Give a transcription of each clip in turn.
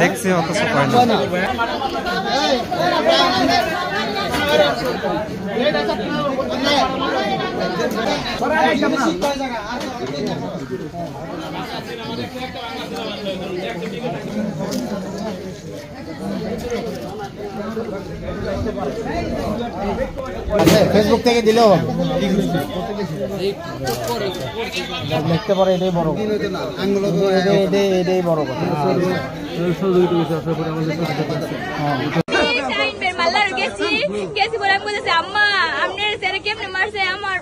দেখছে অথচ কয় না। ফেসবুক থেকে দিলেও দেখতে পারে, এটাই বড়, এটাই বড় কথা। গেছি বলে আমি বলেছি আম্মা আপনার ছেলে কেমনে মারছে, আমার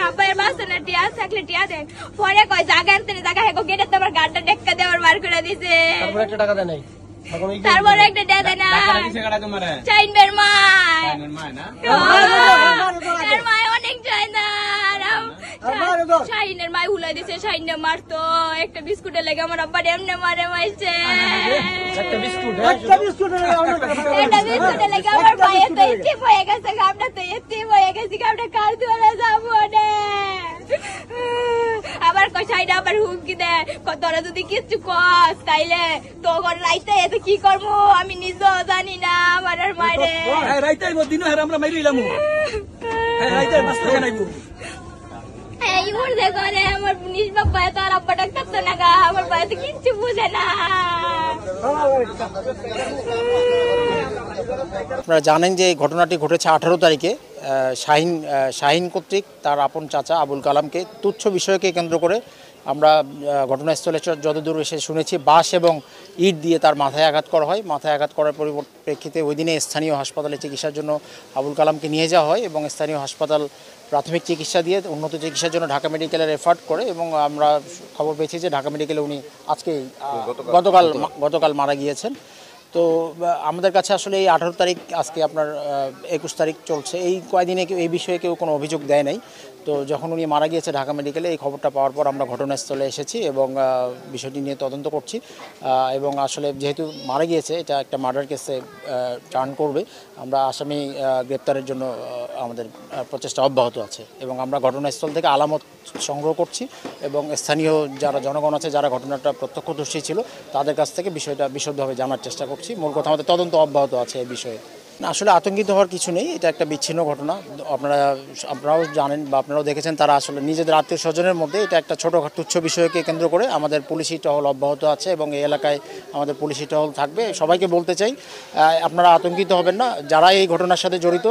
আব্বাইয়ের বাসা না টিয়া থাকলে টিয়া দেন। পরে কয় জায়গা আনতে জায়গা হেগো গেটে তোমার গাড়টা ডেক্কা দেওয়ার বার করে দিছে। তারপরে একটা টাকা দেয় না, চাইনবের মা অনেক চাই না, শাহিনের মায় হুলাই দিছে, শাহিনে মারতো একটা বিস্কুটের লেগে আমার আব্বা এমনে মারে মাইছে। একটা বিস্কুটের লেগে আমার ভাইয়ের তো স্টিপ হয়ে গেছে, আমরা তো স্টিপ হয়ে গেছি, আমরা কার দুয়ারে যাবো না। আবার কষাইটা আবার হুমকি দেয়, তোরা যদি কিছু কস তাইলে তোর রাইতে এসে কি করবো আমি নিজেও জানি না। আমার আর মারে রাইতে আমরা মাইলাম আমার নিজবাব ভাই তো আর আব্বা ডাক্তার তো না, আমার ভাই তো কিচ্ছু বুঝে না। আপনারা জানেন যে এই ঘটনাটি ঘটেছে 18 তারিখে শাহিন কর্তৃক তার আপন চাচা আবুল কালামকে তুচ্ছ বিষয়কে কেন্দ্র করে আমরা ঘটনাস্থলে যতদূর এসে শুনেছি বাঁশ এবং ইট দিয়ে তার মাথায় আঘাত করা হয়। মাথায় আঘাত করার পরিপ্রেক্ষিতে ওই দিনে স্থানীয় হাসপাতালে চিকিৎসার জন্য আবুল কালামকে নিয়ে যাওয়া হয় এবং স্থানীয় হাসপাতাল প্রাথমিক চিকিৎসা দিয়ে উন্নত চিকিৎসার জন্য ঢাকা মেডিকেলে রেফার করে এবং আমরা খবর পেয়েছি যে ঢাকা মেডিকেলে উনি আজকে গতকাল মারা গিয়েছেন। তো আমাদের কাছে আসলে এই 18 তারিখ, আজকে আপনার 21 তারিখ চলছে, এই কয়দিনে এই বিষয়ে কেউ কোনো অভিযোগ দেয় নাই। তো যখন উনি মারা গিয়েছে ঢাকা মেডিকেলে, এই খবরটা পাওয়ার পর আমরা ঘটনাস্থলে এসেছি এবং বিষয়টি নিয়ে তদন্ত করছি এবং আসলে যেহেতু মারা গিয়েছে এটা একটা মার্ডার কেসে টার্ন করবে, আমরা আসামি গ্রেপ্তারের জন্য আমাদের প্রচেষ্টা অব্যাহত আছে এবং আমরা ঘটনাস্থল থেকে আলামত সংগ্রহ করছি এবং স্থানীয় যারা জনগণ আছে, যারা ঘটনাটা প্রত্যক্ষদর্শী ছিল, তাদের কাছ থেকে বিষয়টা বিশদভাবে জানার চেষ্টা করছি। মূল কথা আমাদের তদন্ত অব্যাহত আছে এই বিষয়ে। না, আসলে আতঙ্কিত হওয়ার কিছু নেই, এটা একটা বিচ্ছিন্ন ঘটনা। আপনারাও জানেন বা আপনারাও দেখেছেন, তারা আসলে নিজেদের আত্মীয় স্বজনের মধ্যে এটা একটা ছোটোখাটো তুচ্ছ বিষয়কে কেন্দ্র করে আমাদের পুলিশি টহল অব্যাহত আছে এবং এই এলাকায় আমাদের পুলিশি টহল থাকবে। সবাইকে বলতে চাই, আপনারা আতঙ্কিত হবেন না। যারা এই ঘটনার সাথে জড়িত,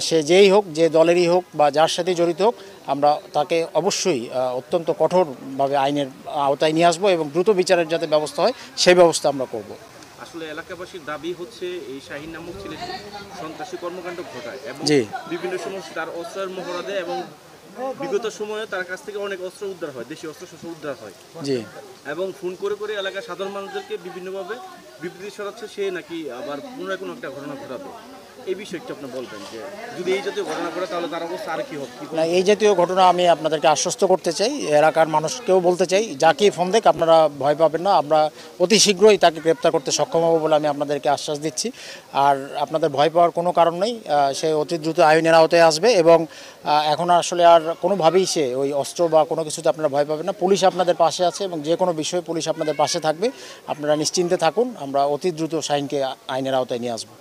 সে যেই হোক, যে দলেরই হোক বা যার সাথে জড়িত হোক, আমরা তাকে অবশ্যই অত্যন্ত কঠোরভাবে আইনের আওতায় নিয়ে আসবো এবং দ্রুত বিচারের যাতে ব্যবস্থা হয় সেই ব্যবস্থা আমরা করব। আসলে এলাকাবাসীর দাবি হচ্ছে এই শাহিন নামক ছেলেটি সন্ত্রাসী কর্মকাণ্ড ঘটায় এবং বিভিন্ন সময় তার অস্ত্রের মহড়া দেয় এবং বিগত সময়ে তার কাছ থেকে অনেক অস্ত্র উদ্ধার হয়, দেশীয় অস্ত্র উদ্ধার হয় এবং ফোন করে করে এলাকার সাধারণ মানুষদেরকে বিভিন্নভাবে বিবৃতি ছড়াচ্ছে সে নাকি আবার পুনরায় কোনো একটা ঘটনা ঘটাবে। এই বিষয়টা আপনি বলবেন যে যদি এই জাতীয় ঘটনা ঘটে তাহলে তার অবস্থা আর কি হবে? না, এই জাতীয় ঘটনা আমি আপনাদেরকে আশ্বস্ত করতে চাই, এলাকার মানুষকেও বলতে চাই, যাকে ফোন দেখ আপনারা ভয় পাবেন না, আমরা অতি শীঘ্রই তাকে গ্রেপ্তার করতে সক্ষম হব বলে আমি আপনাদেরকে আশ্বাস দিচ্ছি। আর আপনাদের ভয় পাওয়ার কোনো কারণ নেই, সে অতি দ্রুত আইনের আওতায় আসবে এবং এখন আসলে আর কোনোভাবেই সে ওই অস্ত্র বা কোনো কিছুতে আপনারা ভয় পাবেন না। পুলিশ আপনাদের পাশে আছে এবং যে কোনো বিষয়ে পুলিশ আপনাদের পাশে থাকবে, আপনারা নিশ্চিন্তে থাকুন। আমরা অতি দ্রুত শাহিনকে আইনের আওতায় নিয়ে আসবো।